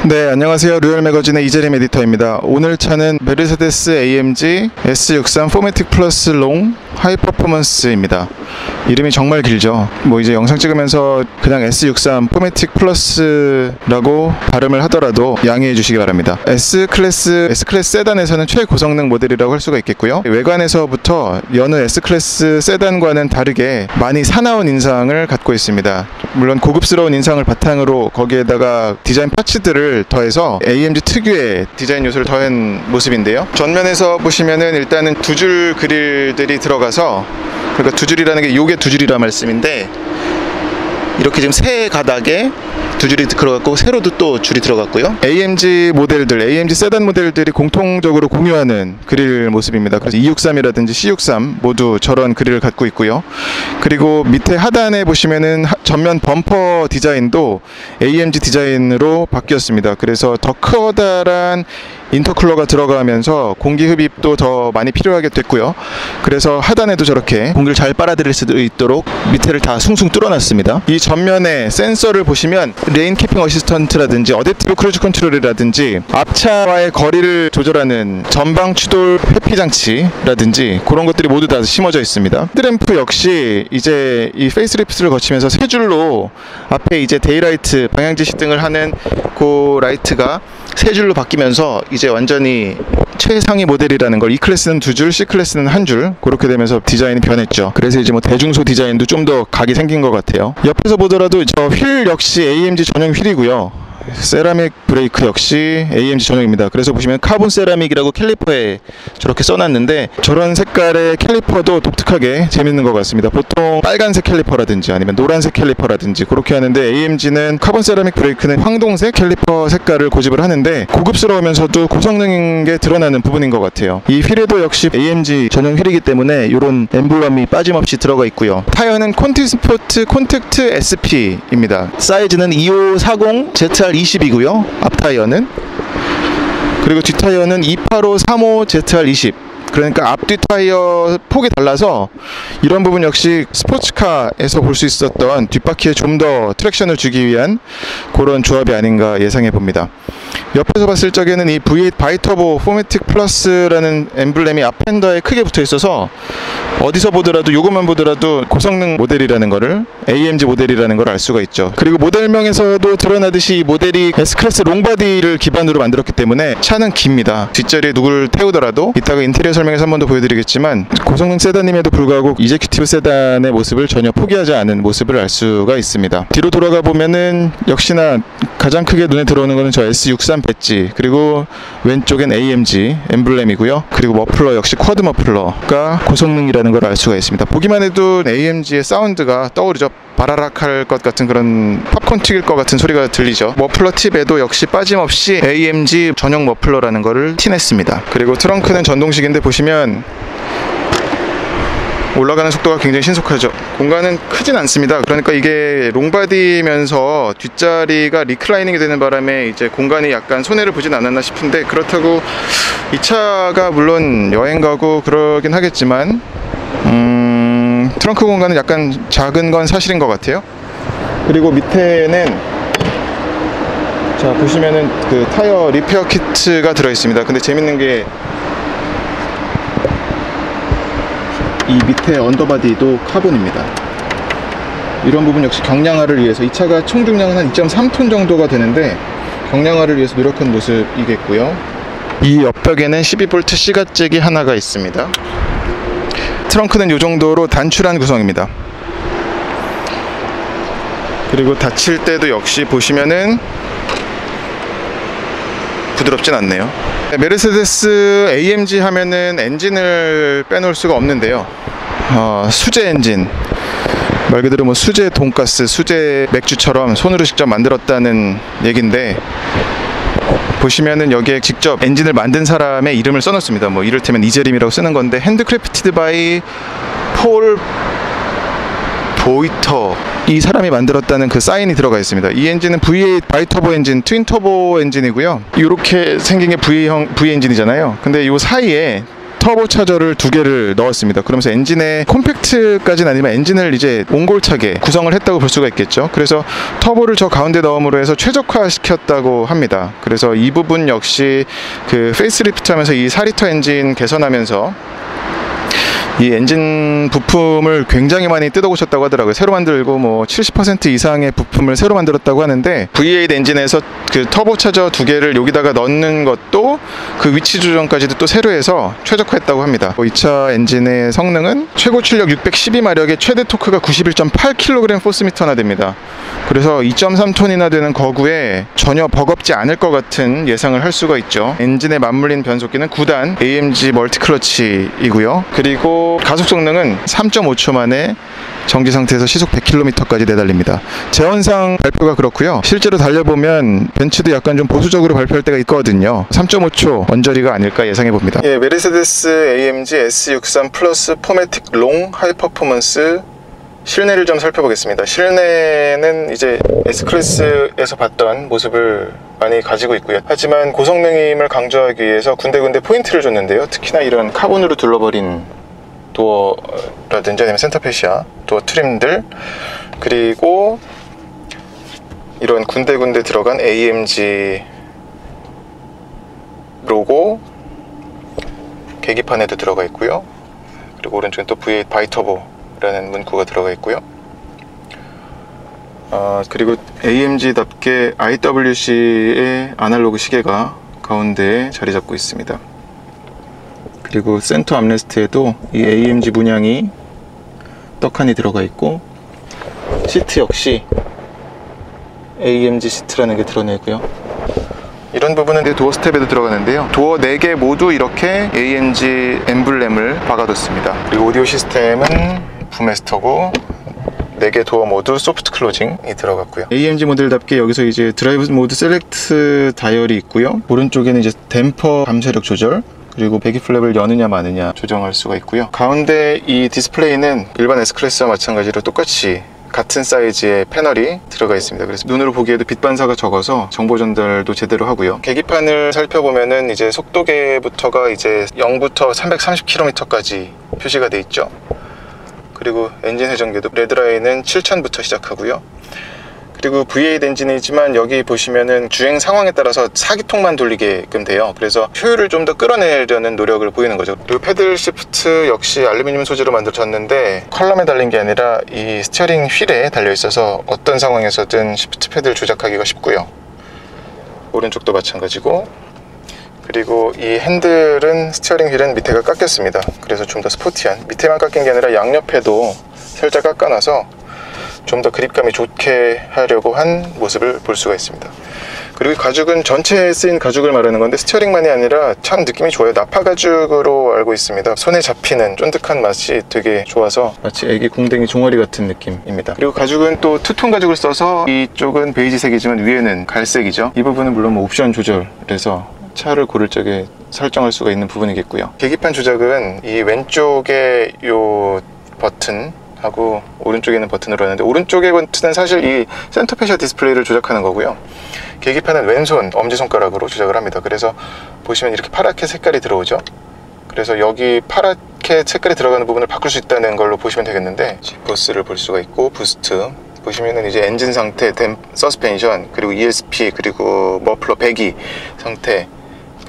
네, 안녕하세요. 로열 매거진의 이재림 에디터입니다. 오늘 차는 메르세데스 AMG S63 4매틱 플러스 롱 하이 퍼포먼스입니다. 이름이 정말 길죠. 이제 영상 찍으면서 그냥 S63 4매틱 플러스라고 발음을 하더라도 양해해 주시기 바랍니다. S클래스 세단에서는 최고성능 모델이라고 할 수가 있겠고요. 외관에서부터 여느 S클래스 세단과는 다르게 많이 사나운 인상을 갖고 있습니다. 물론 고급스러운 인상을 바탕으로 거기에다가 디자인 파츠들을 더해서 AMG 특유의 디자인 요소를 더한 모습인데요. 전면에서 보시면은 일단은 두 줄 그릴들이 들어가서, 그러니까 두 줄이라는 게 요게 두 줄이라 말씀인데, 이렇게 지금 세 가닥에 두 줄이 들어갔고 세로도 또 줄이 들어갔고요. AMG 세단 모델들이 공통적으로 공유하는 그릴 모습입니다. 그래서 E63이라든지 C63 모두 저런 그릴을 갖고 있고요. 그리고 밑에 하단에 보시면은 전면 범퍼 디자인도 AMG 디자인으로 바뀌었습니다. 그래서 더 커다란 인터쿨러가 들어가면서 공기 흡입도 더 많이 필요하게 됐고요. 그래서 하단에도 저렇게 공기를 잘 빨아들일 수 있도록 밑에를 다 숭숭 뚫어놨습니다. 이 전면에 센서를 보시면 레인 키핑 어시스턴트라든지 어댑티브 크루즈 컨트롤이라든지 앞차와의 거리를 조절하는 전방 추돌 회피 장치라든지 그런 것들이 모두 다 심어져 있습니다. 헤드램프 역시 이제 이 페이스리프트를 거치면서 세 줄로 앞에 이제 데이라이트 방향지시 등을 하는 그 라이트가 세 줄로 바뀌면서 이제 완전히 최상위 모델이라는 걸, E클래스는 두 줄, C클래스는 한 줄, 그렇게 되면서 디자인이 변했죠. 그래서 이제 대중소 디자인도 좀 더 각이 생긴 것 같아요. 옆에서 보더라도 저 휠 역시 AMG 전용 휠이고요. 세라믹 브레이크 역시 AMG 전용입니다. 그래서 보시면 카본 세라믹이라고 캘리퍼에 저렇게 써놨는데, 저런 색깔의 캘리퍼도 독특하게 재밌는 것 같습니다. 보통 빨간색 캘리퍼라든지 아니면 노란색 캘리퍼라든지 그렇게 하는데, AMG는 카본 세라믹 브레이크는 황동색 캘리퍼 색깔을 고집을 하는데 고급스러우면서도 고성능인 게 드러나는 부분인 것 같아요. 이 휠에도 역시 AMG 전용 휠이기 때문에 이런 엠블럼이 빠짐없이 들어가 있고요. 타이어는 콘티스포트 콘택트 SP입니다. 사이즈는 2540 ZR20이고요. 앞 타이어는, 그리고 뒷 타이어는 28535 ZR20. 그러니까 앞뒤 타이어 폭이 달라서 이런 부분 역시 스포츠카에서 볼 수 있었던 뒷바퀴에 좀 더 트랙션을 주기 위한 그런 조합이 아닌가 예상해 봅니다. 옆에서 봤을 적에는 이 V8 바이터보 4매틱 플러스라는 엠블렘이 앞 팬더에 크게 붙어 있어서 어디서 보더라도, 요것만 보더라도 고성능 모델이라는 거를, AMG 모델이라는 걸 알 수가 있죠. 그리고 모델명에서도 드러나듯이 이 모델이 S클래스 롱바디를 기반으로 만들었기 때문에 차는 깁니다. 뒷자리에 누구를 태우더라도, 이따가 인테리어 설명에서 한 번 더 보여드리겠지만, 고성능 세단임에도 불구하고 이제큐티브 세단의 모습을 전혀 포기하지 않은 모습을 알 수가 있습니다. 뒤로 돌아가 보면은 역시나 가장 크게 눈에 들어오는 것은 저 S63 배지, 그리고 왼쪽엔 AMG 엠블렘이고요. 그리고 머플러 역시 쿼드 머플러가 고성능이라는 걸 알 수가 있습니다. 보기만 해도 AMG의 사운드가 떠오르죠. 바라락 할 것 같은, 그런 팝콘 튀길 것 같은 소리가 들리죠. 머플러 팁에도 역시 빠짐없이 AMG 전용 머플러라는 거를 티냈습니다. 그리고 트렁크는 전동식인데 보시면 올라가는 속도가 굉장히 신속하죠. 공간은 크진 않습니다. 그러니까 이게 롱바디면서 뒷자리가 리클라이닝이 되는 바람에 이제 공간이 약간 손해를 보진 않았나 싶은데, 그렇다고 이 차가 물론 여행 가고 그러긴 하겠지만 트렁크 공간은 약간 작은 건 사실인 것 같아요. 그리고 밑에는 자 보시면은 그 타이어 리페어 키트가 들어 있습니다. 근데 재밌는 게 이 밑에 언더바디도 카본입니다. 이런 부분 역시 경량화를 위해서, 이 차가 총 중량은 한 2.3톤 정도가 되는데 경량화를 위해서 노력한 모습이겠고요. 이 옆벽에는 12V C가잭이 하나가 있습니다. 트렁크는 이 정도로 단출한 구성입니다. 그리고 닫힐 때도 역시 보시면은 부드럽진 않네요. 메르세데스 AMG 하면은 엔진을 빼놓을 수가 없는데요. 수제 엔진, 말 그대로 수제 돈가스, 수제 맥주처럼 손으로 직접 만들었다는 얘긴데, 보시면은 여기에 직접 엔진을 만든 사람의 이름을 써놨습니다. 이를테면 이재림이라고 쓰는 건데, 핸드크래프티드 바이 폴 보이터, 이 사람이 만들었다는 그 사인이 들어가 있습니다. 이 엔진은 V8 바이터보 엔진, 트윈 터보 엔진이고요. 이렇게 생긴 게 V 엔진이잖아요. 근데 이 사이에 터보 차저를 2개를 넣었습니다. 그러면서 엔진의 콤팩트까지는 아니지만 엔진을 이제 옹골차게 구성을 했다고 볼 수가 있겠죠. 그래서 터보를 저 가운데 넣음으로 해서 최적화시켰다고 합니다. 그래서 이 부분 역시 그 페이스리프트 하면서 이 4리터 엔진 개선하면서 이 엔진 부품을 굉장히 많이 뜯어고쳤다고 하더라고요. 새로 만들고 뭐 70% 이상의 부품을 새로 만들었다고 하는데, V8 엔진에서 그 터보차저 2개를 여기다가 넣는 것도 그 위치 조정까지도 또 새로 해서 최적화했다고 합니다. 이 차 엔진의 성능은 최고 출력 612마력에 최대 토크가 91.8kg 포스미터나 됩니다. 그래서 2.3톤이나 되는 거구에 전혀 버겁지 않을 것 같은 예상을 할 수가 있죠. 엔진에 맞물린 변속기는 9단 AMG 멀티클러치이고요. 그리고 가속 성능은 3.5초 만에 정지 상태에서 시속 100km까지 내달립니다. 제원상 발표가 그렇고요. 실제로 달려보면 벤츠도 약간 좀 보수적으로 발표할 때가 있거든요. 3.5초 언저리가 아닐까 예상해 봅니다. 예, 메르세데스 AMG S63 플러스 포매틱 롱 하이 퍼포먼스 실내를 좀 살펴보겠습니다. 실내는 이제 S클래스에서 봤던 모습을 많이 가지고 있고요. 하지만 고성능임을 강조하기 위해서 군데군데 포인트를 줬는데요. 특히나 이런 카본으로 둘러버린 도어라든지 아니면 센터페시아 도어 트림들, 그리고 이런 군데군데 들어간 AMG 로고 계기판에도 들어가 있고요. 그리고 오른쪽엔 또 V8 바이터보라는 문구가 들어가 있고요. 그리고 AMG답게 IWC의 아날로그 시계가 가운데에 자리 잡고 있습니다. 그리고 센터 암레스트에도 이 AMG 문양이 떡하니 들어가 있고, 시트 역시 AMG 시트라는 게 드러내고요. 이런 부분은 도어 스텝에도 들어가는데요. 도어 4개 모두 이렇게 AMG 엠블렘을 박아뒀습니다. 그리고 오디오 시스템은 부메스터고 4개 도어 모두 소프트 클로징이 들어갔고요. AMG 모델답게 여기서 이제 드라이브 모드 셀렉트 다이얼이 있고요. 오른쪽에는 이제 댐퍼 감쇄력 조절, 그리고 배기 플랩을 여느냐 마느냐 조정할 수가 있고요. 가운데 이 디스플레이는 일반 S클래스와 마찬가지로 똑같이 같은 사이즈의 패널이 들어가 있습니다. 그래서 눈으로 보기에도 빛 반사가 적어서 정보 전달도 제대로 하고요. 계기판을 살펴보면은 이제 속도계부터가 이제 0부터 330km까지 표시가 돼 있죠. 그리고 엔진 회전계도 레드라인은 7000부터 시작하고요. 그리고 V8 엔진이지만 여기 보시면은 주행 상황에 따라서 4기통만 돌리게끔 돼요. 그래서 효율을 좀 더 끌어내려는 노력을 보이는 거죠. 그리고 패들 시프트 역시 알루미늄 소재로 만들어졌는데 컬럼에 달린 게 아니라 이 스티어링 휠에 달려 있어서 어떤 상황에서든 시프트 패드를 조작하기가 쉽고요. 오른쪽도 마찬가지고, 그리고 이 핸들은 스티어링 휠은 밑에가 깎였습니다. 그래서 좀 더 스포티한, 밑에만 깎인 게 아니라 양옆에도 살짝 깎아놔서 좀 더 그립감이 좋게 하려고 한 모습을 볼 수가 있습니다. 그리고 가죽은 전체에 쓰인 가죽을 말하는 건데 스티어링만이 아니라 참 느낌이 좋아요. 나파 가죽으로 알고 있습니다. 손에 잡히는 쫀득한 맛이 되게 좋아서 마치 애기 궁뎅이 종아리 같은 느낌입니다. 그리고 가죽은 또 투톤 가죽을 써서 이쪽은 베이지색이지만 위에는 갈색이죠. 이 부분은 물론 뭐 옵션 조절해서 차를 고를 적에 설정할 수가 있는 부분이겠고요. 계기판 조작은 이 왼쪽에 요 버튼 하고 오른쪽에 있는 버튼으로 하는데, 오른쪽의 버튼은 사실 이 센터페시아 디스플레이를 조작하는 거고요. 계기판은 왼손 엄지손가락으로 조작을 합니다. 그래서 보시면 이렇게 파랗게 색깔이 들어오죠. 그래서 여기 파랗게 색깔이 들어가는 부분을 바꿀 수 있다는 걸로 보시면 되겠는데, G포스를 볼 수가 있고, 부스트 보시면은 이제 엔진 상태, 서스펜션, 그리고 ESP, 그리고 머플러 배기 상태,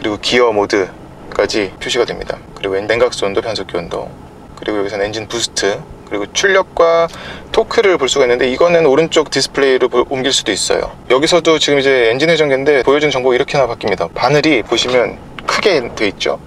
그리고 기어 모드까지 표시가 됩니다. 그리고 냉각수 온도, 변속기 온도, 그리고 여기서는 엔진 부스트, 그리고 출력과 토크를 볼 수가 있는데, 이거는 오른쪽 디스플레이로 옮길 수도 있어요. 여기서도 지금 이제 엔진 회전계인데 보여준 정보가 이렇게나 바뀝니다. 바늘이 보시면 크게 돼 있죠.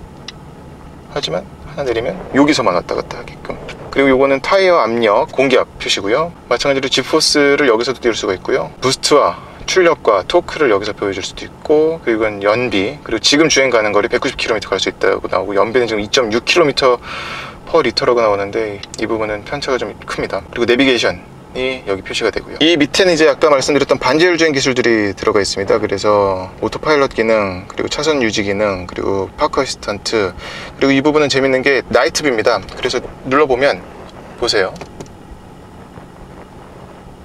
하지만 하나 내리면 여기서만 왔다 갔다 하게끔. 그리고 요거는 타이어 압력, 공기압 표시고요. 마찬가지로 G포스를 여기서도 띄울 수가 있고요. 부스트와 출력과 토크를 여기서 보여줄 수도 있고, 그리고 이건 연비, 그리고 지금 주행 가는 거리 190km 갈 수 있다고 나오고, 연비는 지금 2.6km 퍼 리터라고 나오는데 이 부분은 편차가 좀 큽니다. 그리고 내비게이션이 여기 표시가 되고요. 이 밑에는 이제 아까 말씀드렸던 반제율 주행 기술들이 들어가 있습니다. 그래서 오토파일럿 기능, 그리고 차선 유지 기능, 그리고 파크 어시스턴트, 그리고 이 부분은 재밌는 게 나이트뷰입니다. 그래서 눌러보면 보세요.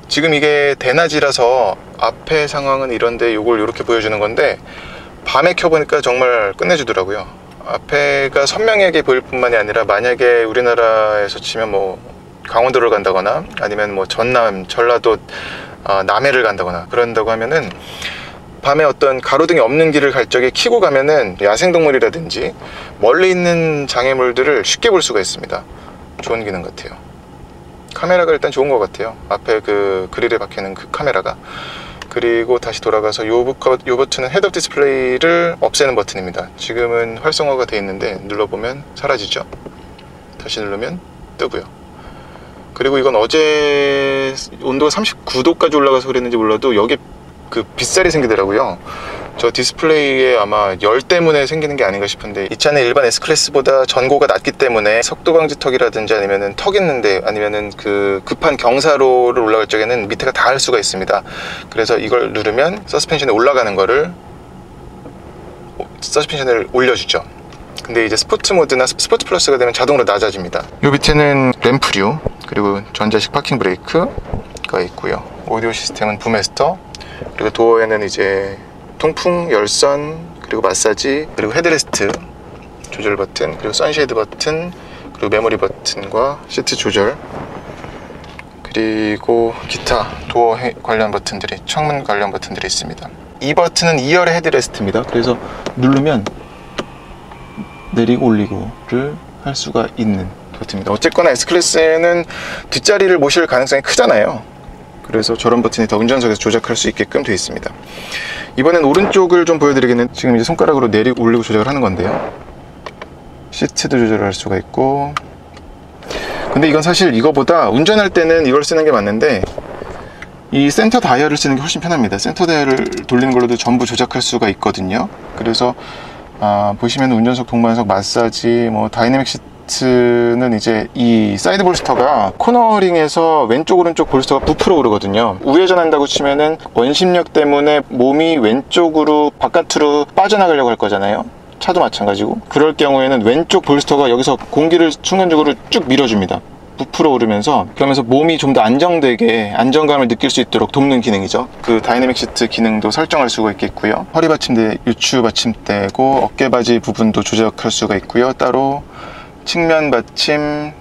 지금 이게 대낮이라서 앞에 상황은 이런데 요걸 이렇게 보여주는 건데, 밤에 켜보니까 정말 끝내주더라고요. 앞에가 선명하게 보일 뿐만이 아니라 만약에 우리나라에서 치면 뭐 강원도를 간다거나 아니면 뭐 전남, 전라도, 남해를 간다거나 그런다고 하면은 밤에 어떤 가로등이 없는 길을 갈 적에 켜고 가면은 야생동물이라든지 멀리 있는 장애물들을 쉽게 볼 수가 있습니다. 좋은 기능 같아요. 카메라가 일단 좋은 것 같아요. 앞에 그 그릴에 박혀있는 그 카메라가. 그리고 다시 돌아가서 요 버튼은 헤드업 디스플레이를 없애는 버튼입니다. 지금은 활성화가 되어 있는데 눌러보면 사라지죠. 다시 누르면 뜨고요. 그리고 이건 어제 온도가 39도까지 올라가서 그랬는지 몰라도 여기 그 빗살이 생기더라고요. 저 디스플레이에 아마 열 때문에 생기는 게 아닌가 싶은데, 이 차는 일반 S클래스보다 전고가 낮기 때문에 속도 방지턱이라든지 아니면은 턱 있는데 아니면은 그 급한 경사로를 올라갈 적에는 밑에가 닿을 수가 있습니다. 그래서 이걸 누르면 서스펜션에 올라가는 거를 서스펜션을 올려주죠. 근데 이제 스포츠 모드나 스포츠 플러스가 되면 자동으로 낮아집니다. 요 밑에는 램프류, 그리고 전자식 파킹 브레이크가 있고요. 오디오 시스템은 부메스터, 그리고 도어에는 이제 통풍, 열선, 그리고 마사지, 그리고 헤드레스트 조절 버튼, 그리고 선쉐이드 버튼, 그리고 메모리 버튼과 시트 조절, 그리고 기타 도어 관련 버튼들이, 창문 관련 버튼들이 있습니다. 이 버튼은 2열의 헤드레스트입니다. 그래서 누르면 내리고 올리고를 할 수가 있는 버튼입니다. 어쨌거나 S클래스는 뒷자리를 모실 가능성이 크잖아요. 그래서 저런 버튼이 더 운전석에서 조작할 수 있게끔 되어 있습니다. 이번엔 오른쪽을 좀 보여드리겠는데, 지금 이제 손가락으로 내리고 올리고 조작을 하는 건데요. 시트도 조절할 수가 있고. 근데 이건 사실 이거보다 운전할 때는 이걸 쓰는 게 맞는데, 이 센터 다이얼을 쓰는 게 훨씬 편합니다. 센터 다이얼을 돌리는 걸로도 전부 조작할 수가 있거든요. 그래서 보시면 운전석, 동반석, 마사지, 뭐 다이내믹 시트는 이제 이 사이드 볼스터가 코너링에서 왼쪽 오른쪽 볼스터가 부풀어 오르거든요. 우회전한다고 치면은 원심력 때문에 몸이 왼쪽으로 바깥으로 빠져나가려고 할 거잖아요. 차도 마찬가지고. 그럴 경우에는 왼쪽 볼스터가 여기서 공기를 순간적으로 쭉 밀어줍니다. 부풀어 오르면서, 그러면서 몸이 좀 더 안정되게 안정감을 느낄 수 있도록 돕는 기능이죠. 그 다이내믹 시트 기능도 설정할 수가 있겠고요. 허리 받침대, 유추 받침대고 어깨 바지 부분도 조작할 수가 있고요. 따로 측면 받침,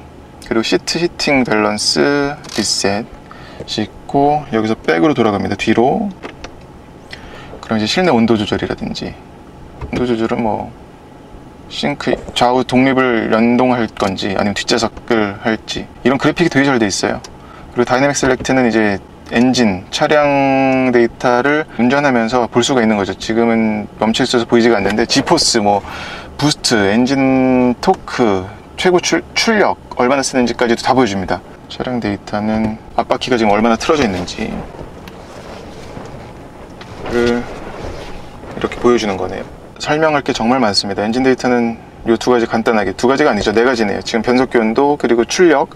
그리고 시트 히팅 밸런스 리셋이 있고, 여기서 백으로 돌아갑니다. 뒤로. 그럼 이제 실내 온도 조절이라든지, 온도 조절은 뭐 싱크 좌우 독립을 연동할 건지 아니면 뒷좌석을 할지, 이런 그래픽이 되게 잘 돼 있어요. 그리고 다이내믹 셀렉트는 이제 엔진, 차량 데이터를 운전하면서 볼 수가 있는 거죠. 지금은 멈춰 있어서 보이지가 않는데 지포스, 뭐 부스트, 엔진 토크, 최고 출력 얼마나 쓰는지까지도 다 보여줍니다. 차량 데이터는 앞바퀴가 지금 얼마나 틀어져 있는지를 이렇게 보여주는 거네요. 설명할 게 정말 많습니다. 엔진 데이터는 요 두 가지, 간단하게 두 가지가 아니죠, 네 가지네요. 지금 변속기 온도, 그리고 출력,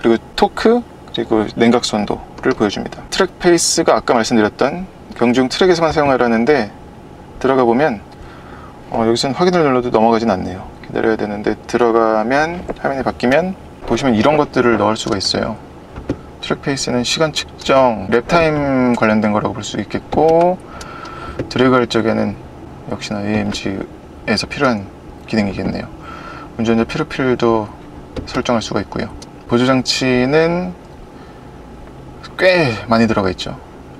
그리고 토크, 그리고 냉각수 온도를 보여줍니다. 트랙 페이스가 아까 말씀드렸던 경주용 트랙에서만 사용하라는데, 들어가 보면 여기서는 확인을 눌러도 넘어가진 않네요. 기다려야 되는데, 들어가면 화면이 바뀌면 보시면 이런 것들을 넣을 수가 있어요. 트랙 페이스는 시간 측정, 랩타임 관련된 거라고 볼 수 있겠고, 드래그 할 적에는 역시나 AMG에서 필요한 기능이겠네요. 운전자 피로필도 설정할 수가 있고요. 보조장치는 꽤 많이 들어가 있죠.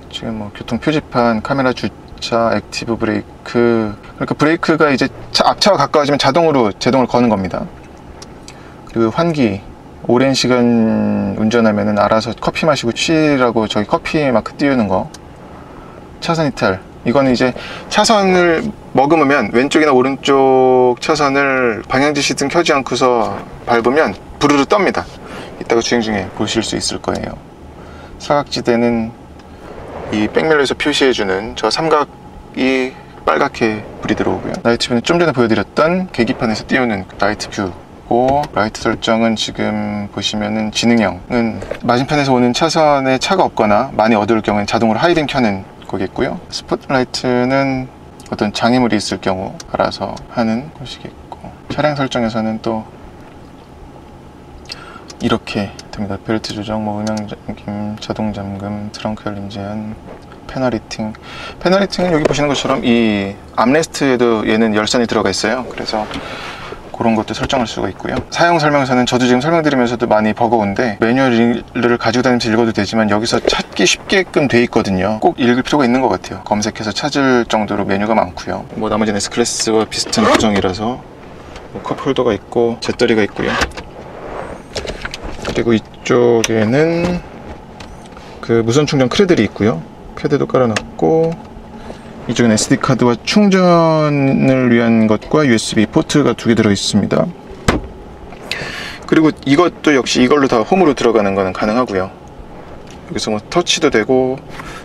지금 뭐 교통 표지판, 카메라 주차, 액티브 브레이크, 그러니까 브레이크가 이제 앞차와 가까워지면 자동으로 제동을 거는 겁니다. 그리고 환기, 오랜 시간 운전하면은 알아서 커피 마시고 쉬라고 저기 커피 마크 띄우는 거. 차선 이탈, 이거는 이제 차선을 머금으면 왼쪽이나 오른쪽 차선을 방향지시등 켜지 않고서 밟으면 부르르 떱니다. 이따가 주행 중에 보실 수 있을 거예요. 사각지대는 이 백밀러에서 표시해주는 저 삼각이 빨갛게 불이 들어오고요. 라이트 뷰는 좀 전에 보여드렸던 계기판에서 띄우는 라이트 뷰고, 라이트 설정은 지금 보시면은 지능형은 맞은편에서 오는 차선에 차가 없거나 많이 어두울 경우에는 자동으로 하이딩 켜는 거겠고요. 스포트라이트는 어떤 장애물이 있을 경우 알아서 하는 것이겠고, 차량 설정에서는 또 이렇게 됩니다. 벨트 조정, 뭐 음향 잠김, 자동 잠금, 트렁크 열림 제한, 페널리팅. 페널리팅은 여기 보시는 것처럼 이 암레스트에도 얘는 열선이 들어가 있어요. 그래서 그런 것도 설정할 수가 있고요. 사용 설명서는 저도 지금 설명드리면서도 많이 버거운데 매뉴얼을 가지고 다니면서 읽어도 되지만 여기서 찾기 쉽게끔 돼 있거든요. 꼭 읽을 필요가 있는 것 같아요. 검색해서 찾을 정도로 메뉴가 많고요. 뭐 나머지는 S클래스와 비슷한 구성이라서 뭐 컵홀더가 있고 잿더리가 있고요. 그리고 이쪽에는 그 무선 충전 크레들이 있고요. 패드도 깔아놨고, 이쪽은 SD카드와 충전을 위한 것과 USB 포트가 2개 들어있습니다. 그리고 이것도 역시 이걸로 다 홈으로 들어가는 거는 가능하고요. 여기서 뭐 터치도 되고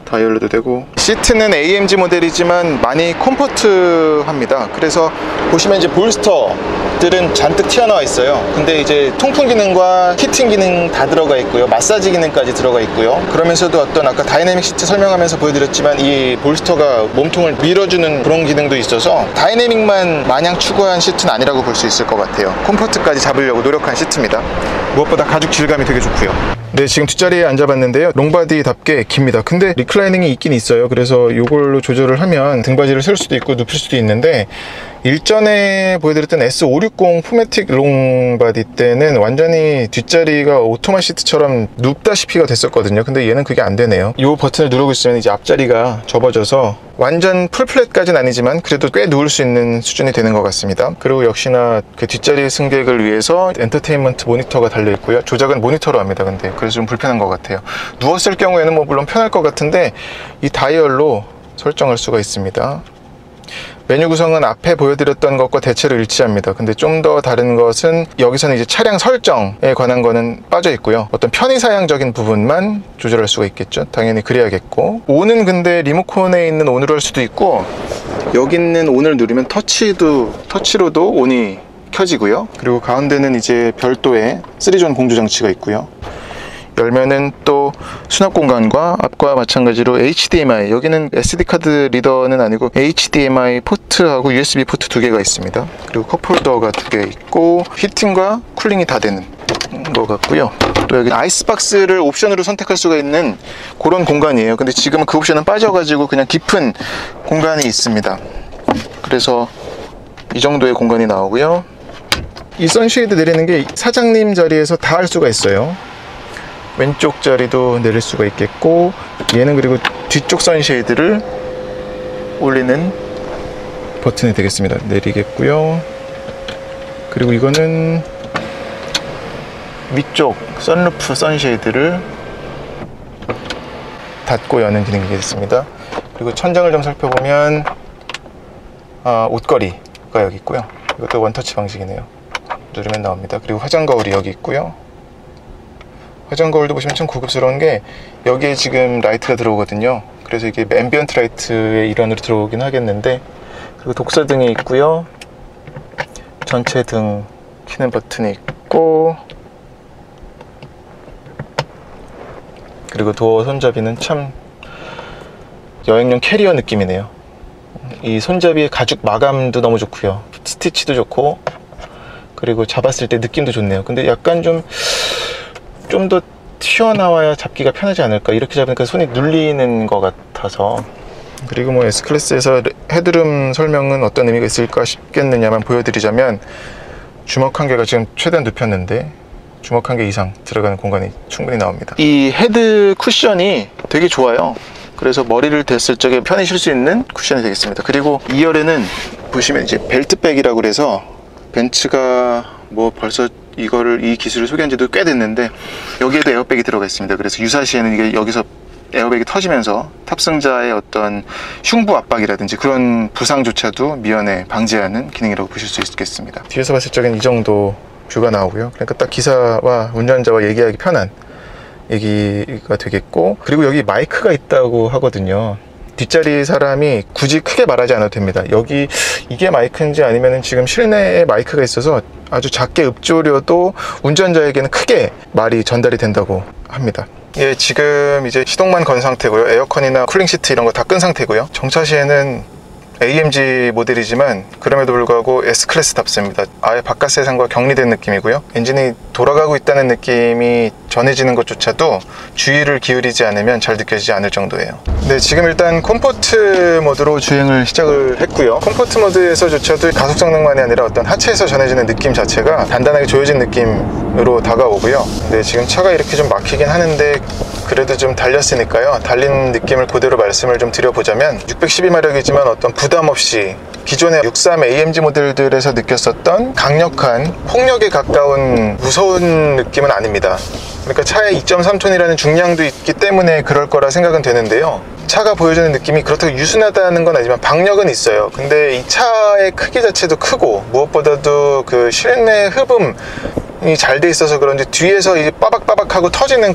다이얼로도 되고, 시트는 AMG 모델이지만 많이 컴포트합니다. 그래서 보시면 이제 볼스터들은 잔뜩 튀어나와 있어요. 근데 이제 통풍 기능과 히팅 기능 다 들어가 있고요. 마사지 기능까지 들어가 있고요. 그러면서도 어떤 아까 다이내믹 시트 설명하면서 보여드렸지만 이 볼스터가 몸통을 밀어주는 그런 기능도 있어서 다이내믹만 마냥 추구한 시트는 아니라고 볼 수 있을 것 같아요. 컴포트까지 잡으려고 노력한 시트입니다. 무엇보다 가죽 질감이 되게 좋고요. 네, 지금 뒷자리에 앉아봤는데요. 롱바디답게 깁니다. 근데 리클라이닝이 있긴 있어요. 그래서 이걸로 조절을 하면 등받이를 세울 수도 있고 눕힐 수도 있는데, 일전에 보여드렸던 S560 포매틱 롱바디 때는 완전히 뒷자리가 오토마 시트처럼 눕다시피가 됐었거든요. 근데 얘는 그게 안 되네요. 이 버튼을 누르고 있으면 이제 앞자리가 접어져서 완전 풀플랫까지는 아니지만 그래도 꽤 누울 수 있는 수준이 되는 것 같습니다. 그리고 역시나 그 뒷자리 승객을 위해서 엔터테인먼트 모니터가 달려 있고요. 조작은 모니터로 합니다. 근데 그래서 좀 불편한 것 같아요. 누웠을 경우에는 뭐 물론 편할 것 같은데 이 다이얼로 설정할 수가 있습니다. 메뉴 구성은 앞에 보여드렸던 것과 대체로 일치합니다. 근데 좀 더 다른 것은 여기서는 이제 차량 설정에 관한 거는 빠져 있고요. 어떤 편의사양적인 부분만 조절할 수가 있겠죠. 당연히 그래야겠고, 온은 근데 리모컨에 있는 온으로 할 수도 있고, 여기 있는 온을 누르면 터치로도 온이 켜지고요. 그리고 가운데는 이제 별도의 3존 공조 장치가 있고요. 열면은 또 수납 공간과 앞과 마찬가지로 HDMI, 여기는 SD카드 리더는 아니고 HDMI 포트하고 USB 포트 2개가 있습니다. 그리고 컵홀더가 2개 있고, 히팅과 쿨링이 다 되는 것 같고요. 또 여기 아이스박스를 옵션으로 선택할 수가 있는 그런 공간이에요. 근데 지금은 그 옵션은 빠져가지고 그냥 깊은 공간이 있습니다. 그래서 이 정도의 공간이 나오고요. 이 선쉐이드 내리는 게 사장님 자리에서 다 할 수가 있어요. 왼쪽 자리도 내릴 수가 있겠고, 얘는 그리고 뒤쪽 선쉐이드를 올리는 버튼이 되겠습니다. 내리겠고요. 그리고 이거는 위쪽 선루프 선쉐이드를 닫고 여는 기능이 되겠습니다. 그리고 천장을 좀 살펴보면 옷걸이가 여기 있고요. 이것도 원터치 방식이네요. 누르면 나옵니다. 그리고 화장 거울이 여기 있고요. 화장 거울도 보시면 참 고급스러운 게 여기에 지금 라이트가 들어오거든요. 그래서 이게 앰비언트 라이트의 일환으로 들어오긴 하겠는데, 그리고 독서등이 있고요. 전체 등 켜는 버튼이 있고, 그리고 도어 손잡이는 참 여행용 캐리어 느낌이네요. 이 손잡이의 가죽 마감도 너무 좋고요. 스티치도 좋고, 그리고 잡았을 때 느낌도 좋네요. 근데 약간 좀 더 튀어나와야 잡기가 편하지 않을까, 이렇게 잡으니까 손이 눌리는 것 같아서. 그리고 뭐 S클래스에서 헤드룸 설명은 어떤 의미가 있을까 싶겠느냐만 보여드리자면, 주먹 한 개가 지금 최대한 눕혔는데 주먹 한 개 이상 들어가는 공간이 충분히 나옵니다. 이 헤드 쿠션이 되게 좋아요. 그래서 머리를 댔을 적에 편히 쉴 수 있는 쿠션이 되겠습니다. 그리고 2열에는 보시면 이제 벨트백이라고 그래서, 벤츠가 뭐 벌써 이 기술을 소개한 지도 꽤 됐는데 여기에도 에어백이 들어가 있습니다. 그래서 유사시에는 이게 여기서 에어백이 터지면서 탑승자의 어떤 흉부 압박이라든지 그런 부상조차도 미연에 방지하는 기능이라고 보실 수 있겠습니다. 뒤에서 봤을 적엔 이 정도 뷰가 나오고요. 그러니까 딱 기사와 운전자와 얘기하기 편한 얘기가 되겠고, 그리고 여기 마이크가 있다고 하거든요. 뒷자리 사람이 굳이 크게 말하지 않아도 됩니다. 여기 이게 마이크인지 아니면 지금 실내에 마이크가 있어서 아주 작게 읊조려도 운전자에게는 크게 말이 전달이 된다고 합니다. 예, 지금 이제 시동만 건 상태고요. 에어컨이나 쿨링 시트 이런 거 다 끈 상태고요. 정차 시에는 AMG 모델이지만 그럼에도 불구하고 S클래스답습니다. 아예 바깥 세상과 격리된 느낌이고요. 엔진이 돌아가고 있다는 느낌이 전해지는 것조차도 주의를 기울이지 않으면 잘 느껴지지 않을 정도예요. 네, 지금 일단 컴포트 모드로 주행을 시작을 했고요. 컴포트 모드에서조차도 가속 성능만이 아니라 어떤 하체에서 전해지는 느낌 자체가 단단하게 조여진 느낌으로 다가오고요. 네, 지금 차가 이렇게 좀 막히긴 하는데 그래도 좀 달렸으니까요. 달린 느낌을 그대로 말씀을 좀 드려보자면 612마력이지만 어떤 부담 없이 기존의 63 AMG 모델들에서 느꼈었던 강력한 폭력에 가까운 무서운 느낌은 아닙니다. 그러니까 차에 2.3톤이라는 중량도 있기 때문에 그럴 거라 생각은 되는데요. 차가 보여주는 느낌이 그렇다고 유순하다는 건 아니지만 박력은 있어요. 근데 이 차의 크기 자체도 크고 무엇보다도 그 실내 흡음이 잘 돼 있어서 그런지 뒤에서 이제 빠박빠박하고 터지는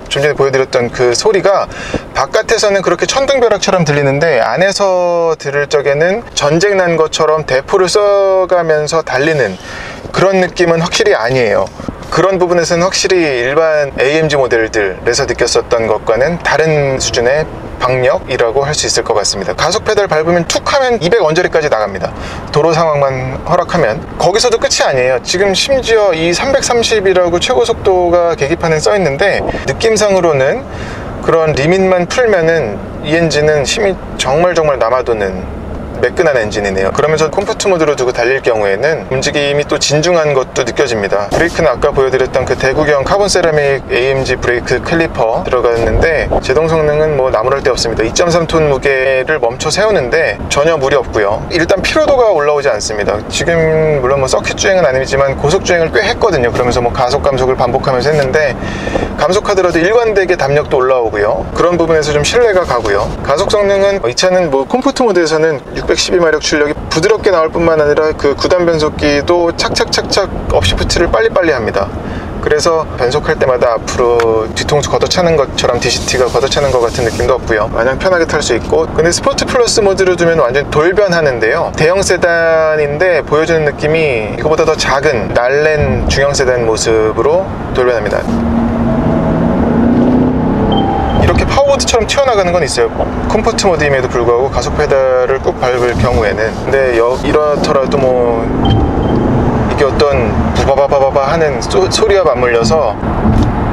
좀 전에 보여드렸던 그 소리가 바깥에서는 그렇게 천둥벼락처럼 들리는데 안에서 들을 적에는 전쟁 난 것처럼 대포를 쏘가면서 달리는 그런 느낌은 확실히 아니에요. 그런 부분에서는 확실히 일반 AMG 모델들에서 느꼈었던 것과는 다른 수준의 박력이라고 할 수 있을 것 같습니다. 가속 페달 밟으면 툭 하면 200 언저리까지 나갑니다. 도로 상황만 허락하면. 거기서도 끝이 아니에요. 지금 심지어 이 330이라고 최고 속도가 계기판에 써 있는데 느낌상으로는 그런 리밋만 풀면은 이 엔진은 힘이 정말 남아도는 매끈한 엔진이네요. 그러면서 컴포트 모드로 두고 달릴 경우에는 움직임이 또 진중한 것도 느껴집니다. 브레이크는 아까 보여드렸던 그 대구경 카본 세라믹 AMG 브레이크 클리퍼 들어갔는데 제동 성능은 뭐 나무랄 데 없습니다. 2.3톤 무게를 멈춰 세우는데 전혀 무리 없고요. 일단 피로도가 올라오지 않습니다. 지금 물론 뭐 서킷 주행은 아니지만 고속 주행을 꽤 했거든요. 그러면서 뭐 가속 감속을 반복하면서 했는데 감속하더라도 일관되게 담력도 올라오고요. 그런 부분에서 좀 신뢰가 가고요. 가속 성능은 이 차는 뭐 컴포트 모드에서는 612마력 출력이 부드럽게 나올 뿐만 아니라 그 9단 변속기도 착착착착 업시프트를 빨리빨리 합니다. 그래서 변속할 때마다 앞으로 뒤통수 걷어차는 것처럼 DCT가 걷어차는 것 같은 느낌도 없고요. 마냥 편하게 탈 수 있고. 근데 스포츠 플러스 모드로 두면 완전 돌변하는데요. 대형 세단인데 보여주는 느낌이 이거보다 더 작은 날랜 중형 세단 모습으로 돌변합니다. 이렇게 파워보드처럼 튀어나가는 건 있어요. 컴포트 모드임에도 불구하고 가속 페달을 꾹 밟을 경우에는. 근데 이렇더라도 뭐 이게 어떤 부바바바바 하는 소리와 맞물려서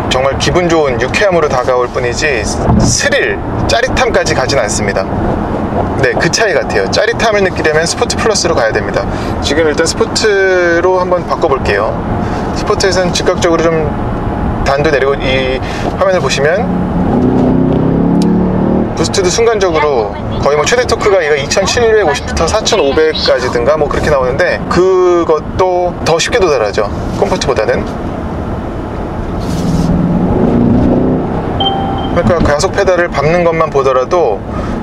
정말 기분 좋은 유쾌함으로 다가올 뿐이지 스릴, 짜릿함까지 가진 않습니다. 네, 그 차이 같아요. 짜릿함을 느끼려면 스포츠 플러스로 가야 됩니다. 지금 일단 스포츠로 한번 바꿔볼게요. 스포츠에서는 즉각적으로 좀 단도 내리고 이 화면을 보시면 부스트도 순간적으로 거의 뭐 최대 토크가 얘가 2750부터 4500까지든가 뭐 그렇게 나오는데 그것도 더 쉽게 도달하죠. 컴포트보다는. 그러니까 가속 페달을 밟는 것만 보더라도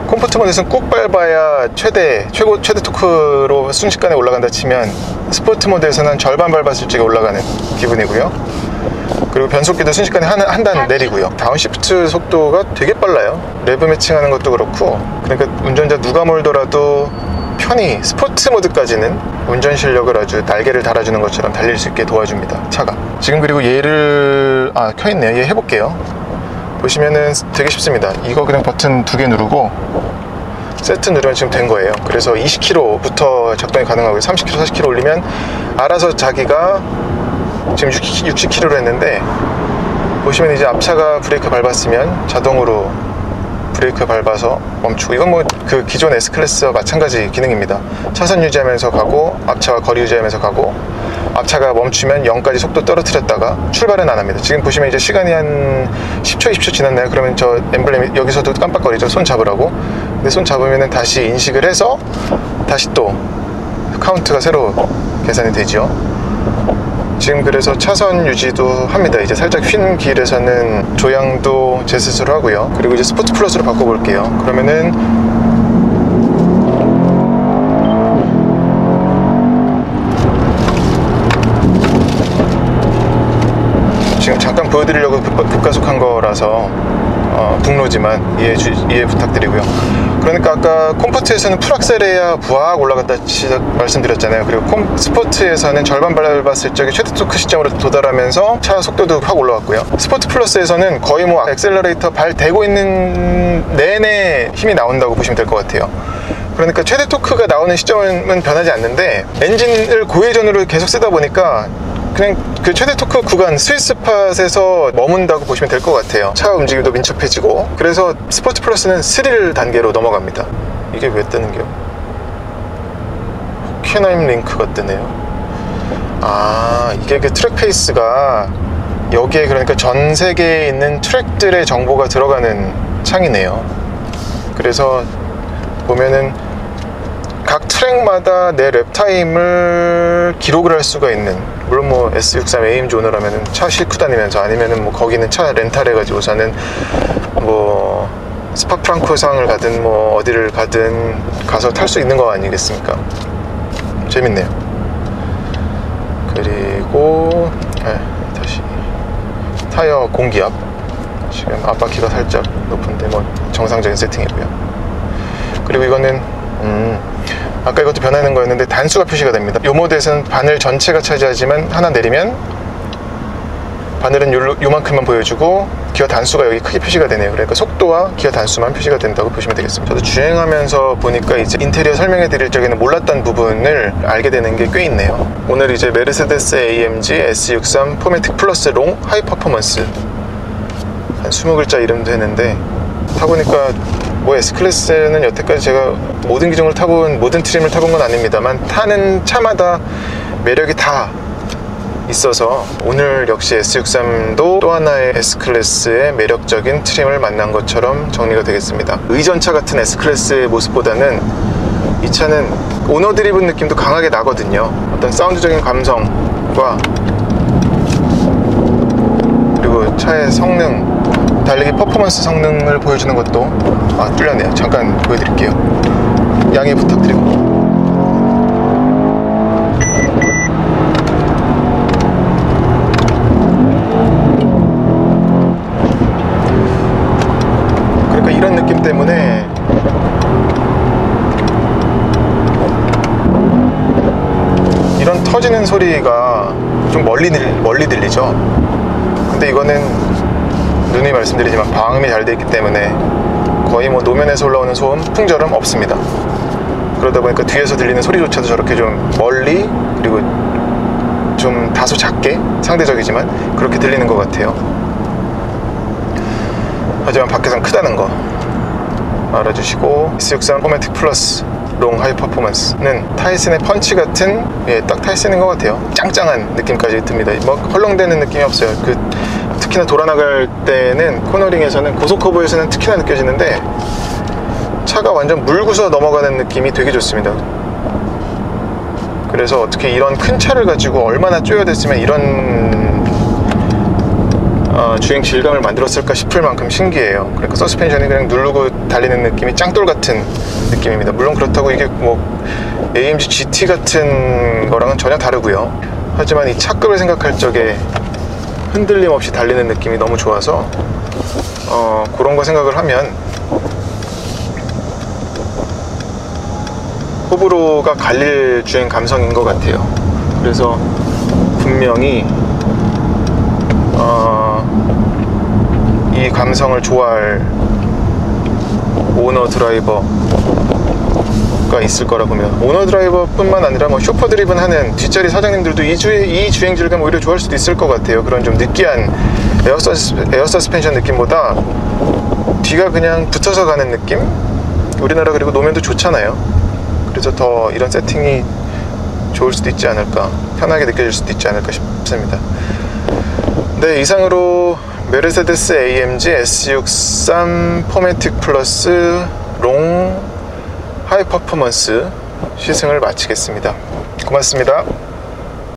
컴포트 모드에서는 꾹 밟아야 최대 토크로 순식간에 올라간다 치면 스포트 모드에서는 절반 밟았을 적에 올라가는 기분이고요. 그리고 변속기도 순식간에 한 단 내리고요. 다운시프트 속도가 되게 빨라요. 레브 매칭하는 것도 그렇고. 그러니까 운전자 누가 몰더라도 편히 스포츠 모드까지는 운전 실력을 아주 날개를 달아주는 것처럼 달릴 수 있게 도와줍니다, 차가. 지금 그리고 얘를 켜있네요. 얘 해볼게요. 보시면은 되게 쉽습니다. 이거 그냥 버튼 2개 누르고 세트 누르면 지금 된 거예요. 그래서 20km부터 작동이 가능하고요. 30km, 40km 올리면 알아서 자기가 지금 60km로 했는데 보시면 이제 앞차가 브레이크 밟았으면 자동으로 브레이크 밟아서 멈추고. 이건 뭐 그 기존 S클래스와 마찬가지 기능입니다. 차선 유지하면서 가고 앞차와 거리 유지하면서 가고 앞차가 멈추면 0까지 속도 떨어뜨렸다가 출발은 안 합니다. 지금 보시면 이제 시간이 한 10초, 20초 지났나요? 그러면 저 엠블렘이 여기서도 깜빡거리죠. 손 잡으라고. 근데 손 잡으면은 다시 인식을 해서 다시 또 카운트가 새로 계산이 되죠. 지금 그래서 차선 유지도 합니다. 이제 살짝 휜 길에서는 조향도 제 스스로 하고요. 그리고 이제 스포츠 플러스로 바꿔볼게요. 그러면은 지금 잠깐 보여드리려고 급가속한 거라서 북로지만 이해 부탁드리고요. 그러니까 아까 콤포트에서는 풀악셀해야 부악 올라갔다 말씀드렸잖아요. 그리고 스포츠에서는 절반 밟았을 적에 최대 토크 시점으로 도달하면서 차 속도도 확 올라왔고요. 스포트 플러스에서는 거의 뭐 액셀러레이터 발 대고 있는 내내 힘이 나온다고 보시면 될 것 같아요. 그러니까 최대 토크가 나오는 시점은 변하지 않는데 엔진을 고회전으로 계속 쓰다 보니까 그냥 그 최대 토크 구간 스위스팟에서 머문다고 보시면 될 것 같아요. 차 움직임도 민첩해지고. 그래서 스포츠 플러스는 스릴 단계로 넘어갑니다. 이게 왜 뜨는겨? 호켄하임 링크가 뜨네요. 이게 그 트랙 페이스가 여기에 그러니까 전 세계에 있는 트랙들의 정보가 들어가는 창이네요. 그래서 보면은 각 트랙마다 내 랩타임을 기록을 할 수가 있는, 물론 뭐 S63 AMG 오너라면은 차 싣고 다니면서, 아니면은 뭐 거기는 차 렌탈해가지고서는 뭐 스파프랑코상을 가든 뭐 어디를 가든 가서 탈 수 있는 거 아니겠습니까? 재밌네요. 그리고 다시 타이어 공기압, 지금 앞바퀴가 살짝 높은데 뭐 정상적인 세팅이고요. 그리고 이거는 아까 이것도 변하는 거였는데 단수가 표시가 됩니다. 이 모드에서는 바늘 전체가 차지하지만 하나 내리면 바늘은 요만큼만 보여주고 기어 단수가 여기 크게 표시가 되네요. 그러니까 속도와 기어 단수만 표시가 된다고 보시면 되겠습니다. 저도 주행하면서 보니까 이제 인테리어 설명해 드릴 적에는 몰랐던 부분을 알게 되는 게 꽤 있네요. 오늘 이제 메르세데스 AMG S63 포매틱 플러스 롱 하이 퍼포먼스, 한 20글자 이름도 했는데 타보니까 뭐 S클래스는 여태까지 제가 모든 기종을 타본, 모든 트림을 타본 건 아닙니다만 타는 차마다 매력이 다 있어서 오늘 역시 S63도 또 하나의 S클래스의 매력적인 트림을 만난 것처럼 정리가 되겠습니다. 의전차 같은 S클래스의 모습보다는 이 차는 오너 드리븐 느낌도 강하게 나거든요. 어떤 사운드적인 감성과 그리고 차의 성능, 달리기 퍼포먼스 성능을 보여주는 것도 뚫렸네요. 잠깐 보여드릴게요. 양해 부탁드리고. 그러니까 이런 느낌 때문에 이런 터지는 소리가 좀 멀리 들리죠. 근데 이거는 누누이 말씀드리지만 방음이 잘 되어 있기 때문에 거의 뭐 노면에서 올라오는 소음, 풍절음 없습니다. 그러다 보니까 뒤에서 들리는 소리조차도 저렇게 좀 멀리, 그리고 좀 다소 작게, 상대적이지만 그렇게 들리는 것 같아요. 하지만 밖에선 크다는 거 알아주시고, S63 포매틱 플러스 롱 하이 퍼포먼스는 타이슨의 펀치 같은, 딱 타이슨인 것 같아요. 짱짱한 느낌까지 듭니다. 뭐 헐렁대는 느낌이 없어요. 특히나 돌아나갈 때는 코너링에서는, 고속커브에서는 특히나 느껴지는데 차가 완전 물구서 넘어가는 느낌이 되게 좋습니다. 그래서 어떻게 이런 큰 차를 가지고 얼마나 쪼여댔으면 이런 주행 질감을 만들었을까 싶을 만큼 신기해요. 그러니까 서스펜션이 그냥 누르고 달리는 느낌이 짱돌 같은 느낌입니다. 물론 그렇다고 이게 뭐 AMG GT 같은 거랑은 전혀 다르고요. 하지만 이 차급을 생각할 적에 흔들림 없이 달리는 느낌이 너무 좋아서 그런 거 생각을 하면 호불호가 갈릴 주행 감성인 것 같아요. 그래서 분명히 이 감성을 좋아할 오너 드라이버가 있을 거라 봅니다. 오너 드라이버 뿐만 아니라 뭐 쇼퍼 드리븐 하는 뒷자리 사장님들도 이 주행 질감 오히려 좋아할 수도 있을 것 같아요. 그런 좀 느끼한 에어 서스펜션 느낌보다 뒤가 그냥 붙어서 가는 느낌? 우리나라 그리고 노면도 좋잖아요. 그래서 더 이런 세팅이 좋을 수도 있지 않을까, 편하게 느껴질 수도 있지 않을까 싶습니다. 네, 이상으로 메르세데스 AMG S63 포매틱 플러스 롱 하이 퍼포먼스 시승을 마치겠습니다. 고맙습니다.